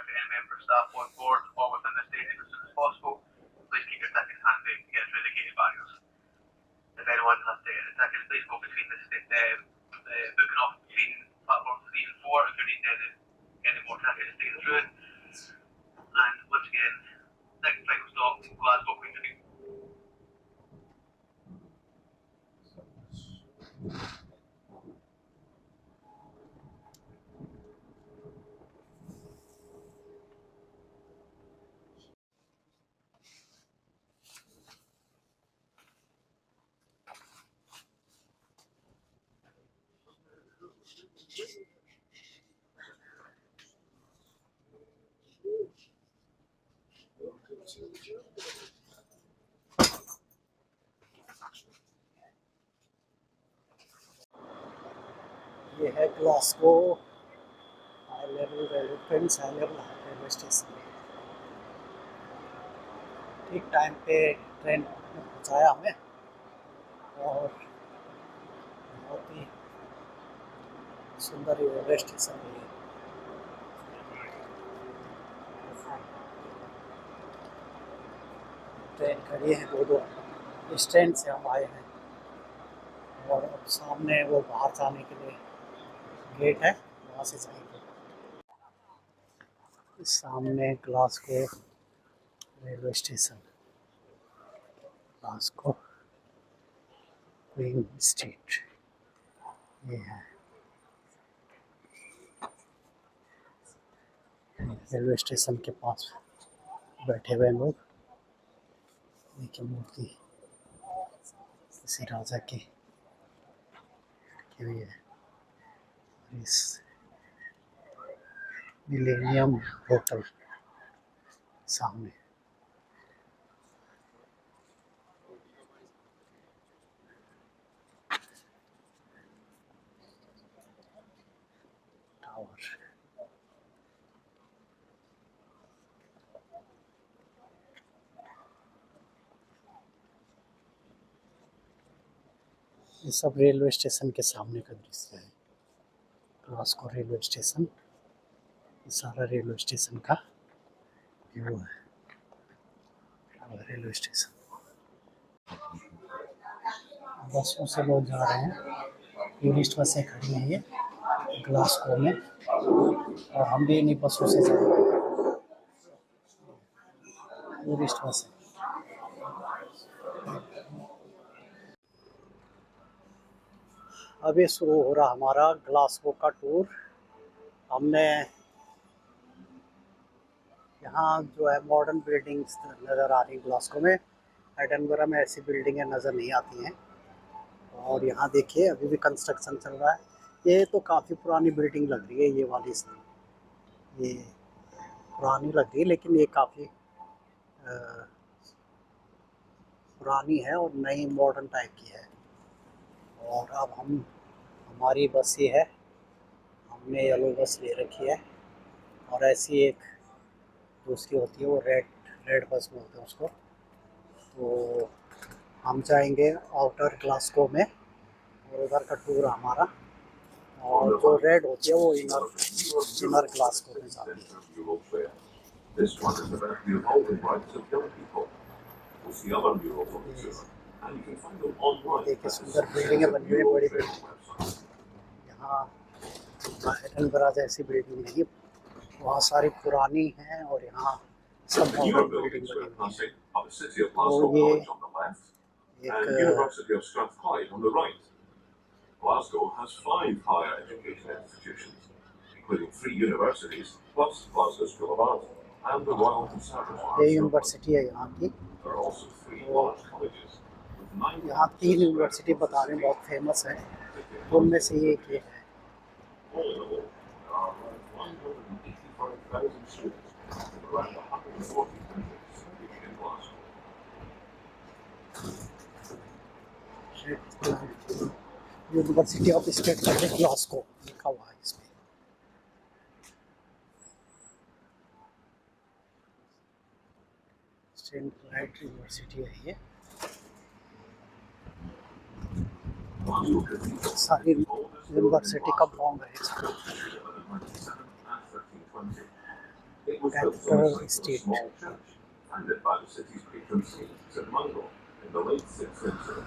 to any member staff on board or within the station as soon as possible. Please keep your tickets handy to get through the gated barriers. If anyone has tickets, please go between the booking off between platforms 3 and 4 if you need any more tickets to get through. And once again, next final stop, Glasgow Queen Street. ये है Glasgow high level railway station. ठीक time पे train पहुँचाया हमें और बहुत ही सुंदर railway station है। ट्रेन खड़ी है दो स्टैंड से हम आए हैं और अब सामने वो बाहर जाने के लिए गेट है, वहाँ से जाएंगे। सामने Glasgow railway station, Glasgow queen street ये है। रेलवे स्टेशन के पास बैठे हुए लोग, देखिए मूर्ति किसी राजा की रखी हुई है। इस मिलेनियम होटल सामने टावर। ये सब रेलवे स्टेशन के सामने का दृश्य है। ग्लासगो रेलवे स्टेशन, ये सारा रेलवे स्टेशन का व्यू है। रेलवे स्टेशन बसों से लोग जा रहे हैं, टूरिस्ट बसें खड़ी हैं ये ग्लासगो में और हम भी इन्हीं बसों से जाएंगे। टूरिस्ट बसें अभी शुरू हो रहा हमारा ग्लासगो का टूर। हमने यहाँ जो है मॉडर्न बिल्डिंग्स नज़र आ रही ग्लासगो में। एडिनबरा में ऐसी बिल्डिंगें नज़र नहीं आती हैं। और यहाँ देखिए अभी भी कंस्ट्रक्शन चल रहा है। ये तो काफ़ी पुरानी बिल्डिंग लग रही है, ये वाली ये पुरानी लग रही है, लेकिन ये काफ़ी पुरानी है और नई मॉडर्न टाइप की है। और अब हमारी बस ये है, हमने येलो बस ले रखी है और ऐसी एक दूसरी होती है वो रेड बस बोलते हैं उसको। तो हम जाएंगे आउटर ग्लासगो में और उधर का टूर हमारा, और जो रेड होती है वो इनर ग्लासगो में जाती है। देखिए सुंदर बिल्डिंगें बनी हुई है, बड़ी बिल्डिंग। यहाँ एडिनबरा जैसी बिल्डिंग नहीं, वहाँ सारी पुरानी हैं और यहाँ सब मॉडर्न बिल्डिंग बनी हुई है। तो ये Glasgow has 5 higher education institutions, including 3 universities, plus Glasgow School of Art and the Royal Conservatoire. ये यूनिवर्सिटी है यहाँ की। There are also 3 large colleges. यहाँ 3 यूनिवर्सिटी बताने बहुत फेमस है, उनमें से एक ये है। All in all, there are around 185,000 students in around 140 countries teaching in Glasgow. University of state Glasgow लिखा हुआ है इसमें। स्टेट यूनिवर्सिटी है ये। सारी यूनिवर्सिटी का बॉन्ग है इसका। was built on the site of a small church founded by the city's patron saint, St. Mungo, in the late 6th century.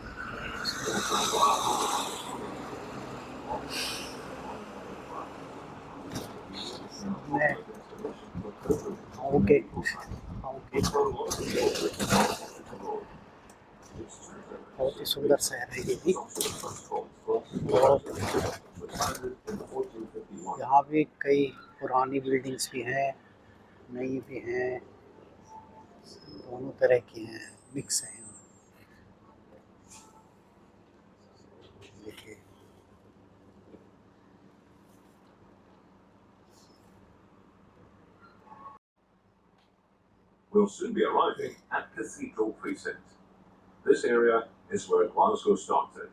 Okay. बहुत ही सुंदर शहर है ये भी। और यहाँ भी कई पुरानी बिल्डिंग्स भी हैं, नई भी हैं, दोनों तरह की हैं, मिक्स हैं यहाँ। देखिए We'll soon be arriving at Cathedral Precinct. This area is where Glasgow started,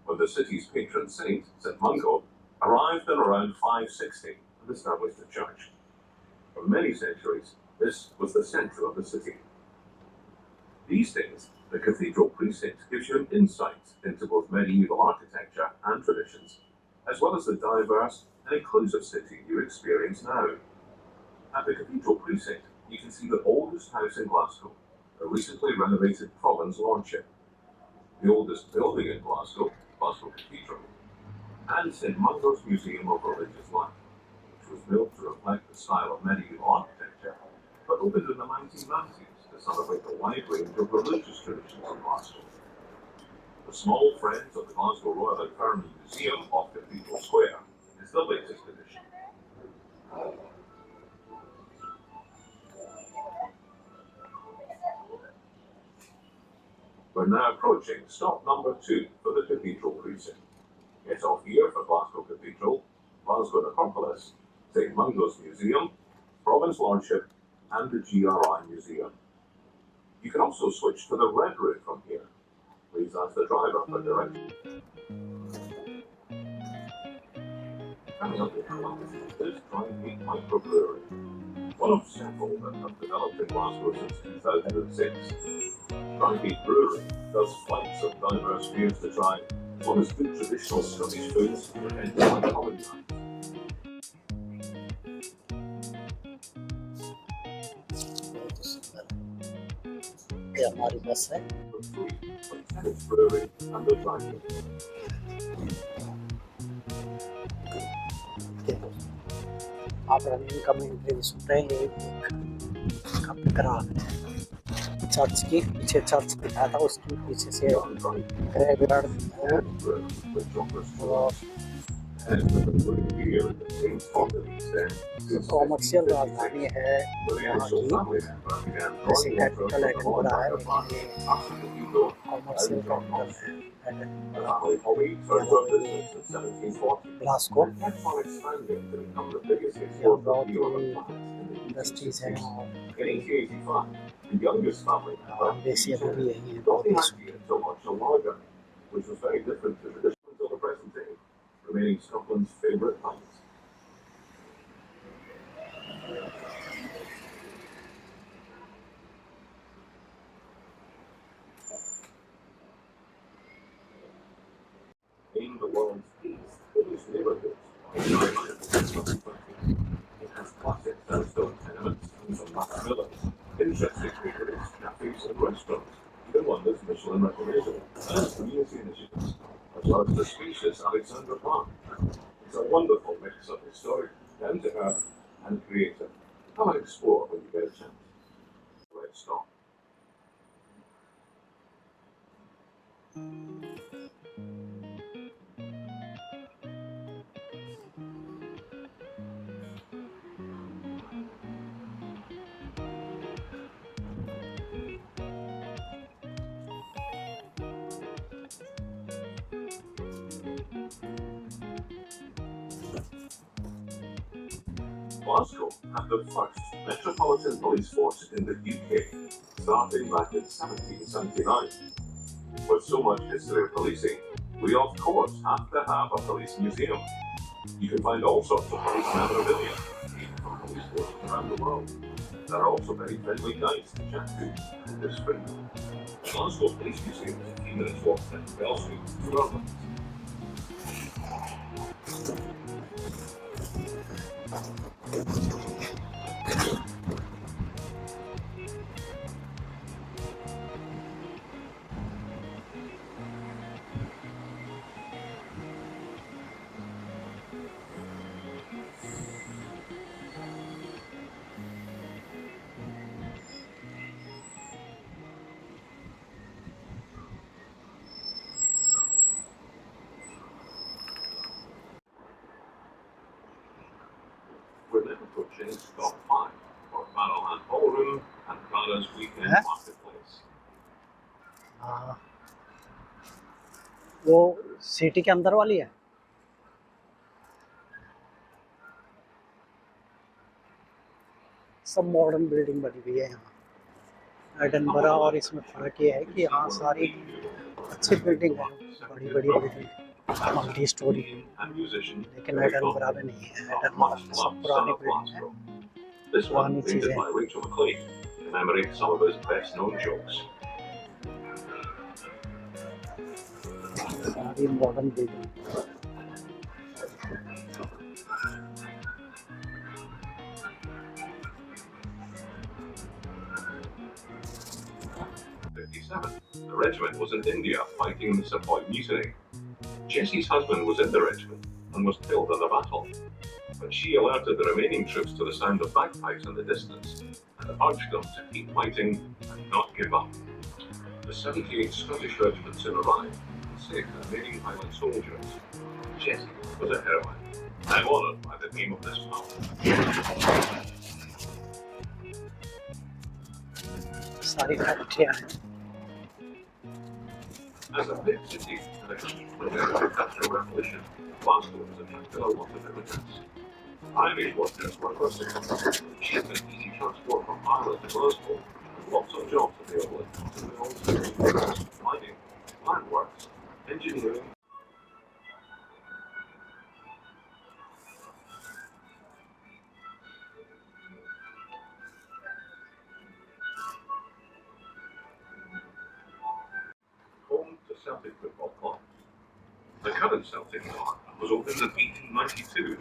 when the city's patron saint, St. Mungo, arrived in around 560 and established a church. For many centuries, this was the centre of the city. These days, the Cathedral Precinct gives you an insight into both medieval architecture and traditions, as well as the diverse and inclusive city you experience now. At the Cathedral Precinct, you can see the oldest house in Glasgow, a recently renovated province lordship, the oldest building in Glasgow, Glasgow Cathedral, and St. Mungo's Museum of Religious Life, which was built to reflect the style of medieval architecture, but opened in the 1990s to celebrate a wide range of religious traditions in Glasgow. The Small Friends of the Glasgow Royal Infirmary Museum off Cathedral Square is the latest addition. We're now approaching stop number 2 for the Cathedral Precinct. Get off here for Glasgow Cathedral, Glasgow Necropolis, St. Mungo's Museum, Province Lordship, and the GRI Museum. You can also switch to the red route from here. Please ask the driver for directions. Coming up is Dry Meat Microbrewery, one of several that have developed in Glasgow since 2006. Dry Meat Brewery does flights of diverse beers to try, as well as good traditional Scottish foods presented by common man. ये हमारी बस है। Brewery and the Dry Meat. आप running commentary सुन रहे हैं, ये कम करा church की पीछे चर्च दिखा था, उसके पीछे से कॉमर्शियल राजधानी है यहाँ की, जैसे कैपिटल एडिनबरा है, कॉमर्शियल कैपिटल ग्लासगो। यहाँ बहुत इंडस्ट्रीज हैं और देसी अभी भी यही है, बहुत ही सुंदर। which was very different to traditions of the present day, remaining Scotland's favourite pint. In the world's east neighbourhoods, it has classic sandstone tenements and some massive villas, interesting bakeries, cafes and restaurants, even one that's Michelin recommended, and community initiatives, as well as the spacious Alexandra Park. It's a wonderful mix of historic, down to earth, and creative. Come and explore when you get a chance. Let's stop. Glasgow had the first metropolitan police force in the UK, starting back in 1779. With so much history of policing, we of course have to have a police museum. You can find all sorts of police memorabilia, even from police forces around the world. There are also very friendly guides to chat to in this spring. The Glasgow Police Museum is a few minutes walk down Bell Street to London. Changed Stop 5 for Barrowland Ballroom and Clara's Weekend Huh? Marketplace. हाँ, वो city के अंदर वाली है। सब modern building बनी हुई है यहाँ एडनबरा, और इसमें फ़र्क ये है कि यहाँ सारी अच्छी बिल्डिंग है, बड़ी बड़ी बिल्डिंग, मल्टी स्टोरी। लेकिन एडनबरा में नहीं है, एडनबरा में सब पुरानी बिल्डिंग है, This one, पुरानी painted चीज़ें। by Rachel McLean, commemorates some of his best-known jokes. सारी modern building. 57. The regiment was in India fighting the Sepoy Mutiny. Jessie's husband was in the regiment and was killed in the battle, but she alerted the remaining troops to the sound of bagpipes in the distance and urged them to keep fighting and not give up. The 78th Scottish Regiment soon arrived and saved the remaining Highland soldiers. Jessie was a heroine. I'm honoured by the name of this town. सारी फैक्ट्रियाँ हैं। As a big city and a key player in the Industrial Revolution, Glasgow was attracted a lot of immigrants. Irish workers were persistent, cheap and easy transport from Ireland to Glasgow, and lots of jobs available in mills, mining, landworks, engineering. Home to Celtic Football Club. The current Celtic Club was opened in 1892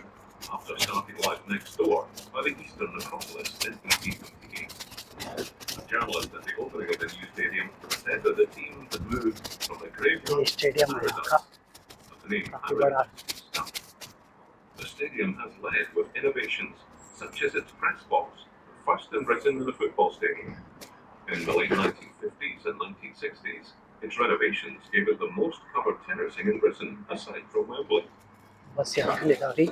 after starting life next door by the Eastern Necropolis in 1858. A journalist at the opening of the new stadium said that the team had moved from the ये graveyard stadium है यहाँ का, but the name काफी बड़ा। stuck. The stadium has led with innovations such as its press box, first in Britain in a football stadium. In the late 1950s and 1960s, its renovations gave it the most covered terracing in Britain aside from Wembley. बस यहाँ से आ रही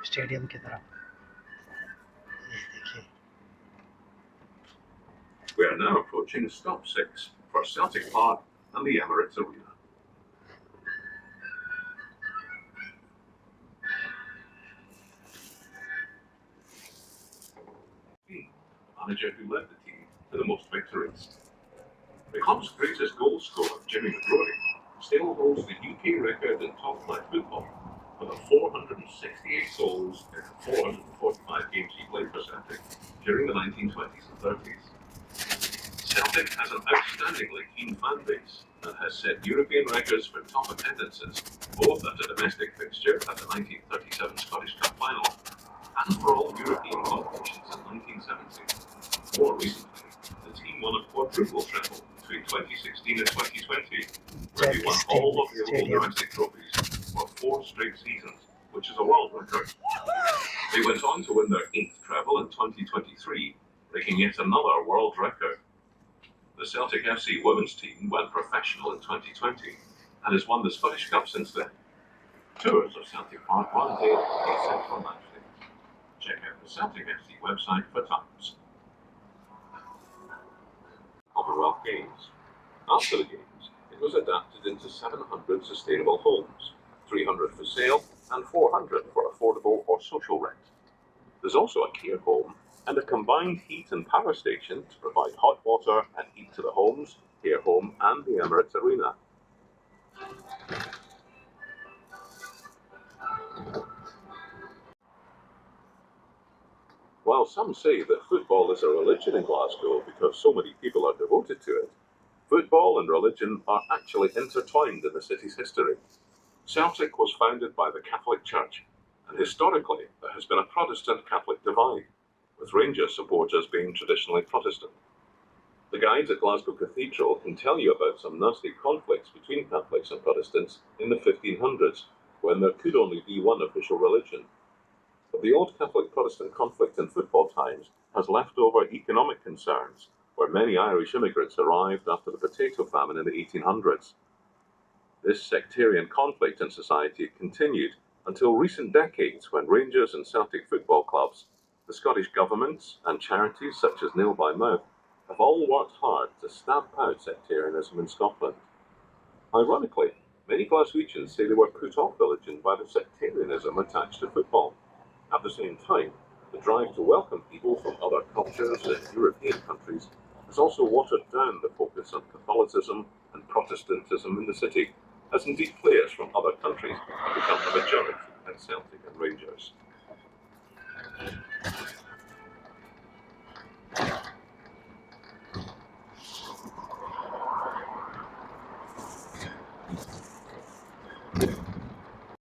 stadium की तरफ। ये देखिए, We are now approaching stop 6 for Celtic Park and the Emirates Arena. The manager who led the team to the most victories. The club's greatest goal scorer, Jimmy McGrory, still holds the UK record in top-flight football with 468 goals in 445 games he played for Celtic during the 1920s and 30s. Celtic has an outstandingly keen fan base and has set European records for top attendances, both at a domestic fixture at the 1937 Scottish Cup final and for all European competitions in 1970. More recently, the team won a quadruple treble between 2016 and 2020, where they won all available domestic trophies for 4 straight seasons, which is a world record. They went on to win their 8th treble in 2023, breaking yet another world record. The Celtic FC women's team went professional in 2020 and has won the Scottish Cup since then. Tours of Celtic Park one day except for match days. Check out the Celtic FC website for times. Commonwealth Games. After the Games, it was adapted into 700 sustainable homes, 300 for sale and 400 for affordable or social rent. There's also a care home and a combined heat and power station to provide hot water and heat to the homes, care home and the Emirates Arena. While some say that football is a religion in Glasgow because so many people are devoted to it, football and religion are actually intertwined in the city's history. Celtic was founded by the Catholic Church, and historically there has been a Protestant-Catholic divide, with Rangers supporters being traditionally Protestant. The guides at Glasgow Cathedral can tell you about some nasty conflicts between Catholics and Protestants in the 1500s, when there could only be one official religion. But the old Catholic-Protestant conflict in football times has left over economic concerns, where many Irish immigrants arrived after the potato famine in the 1800s. This sectarian conflict in society continued until recent decades when Rangers and Celtic football clubs, the Scottish governments and charities such as Nail by Mouth have all worked hard to stamp out sectarianism in Scotland. Ironically, many Glaswegians say they were put off religion by the sectarianism attached to football. At the same time, the drive to welcome people from other cultures and European countries has also watered down the focus on Catholicism and Protestantism in the city, as indeed players from other countries have become the majority at Celtic and Rangers.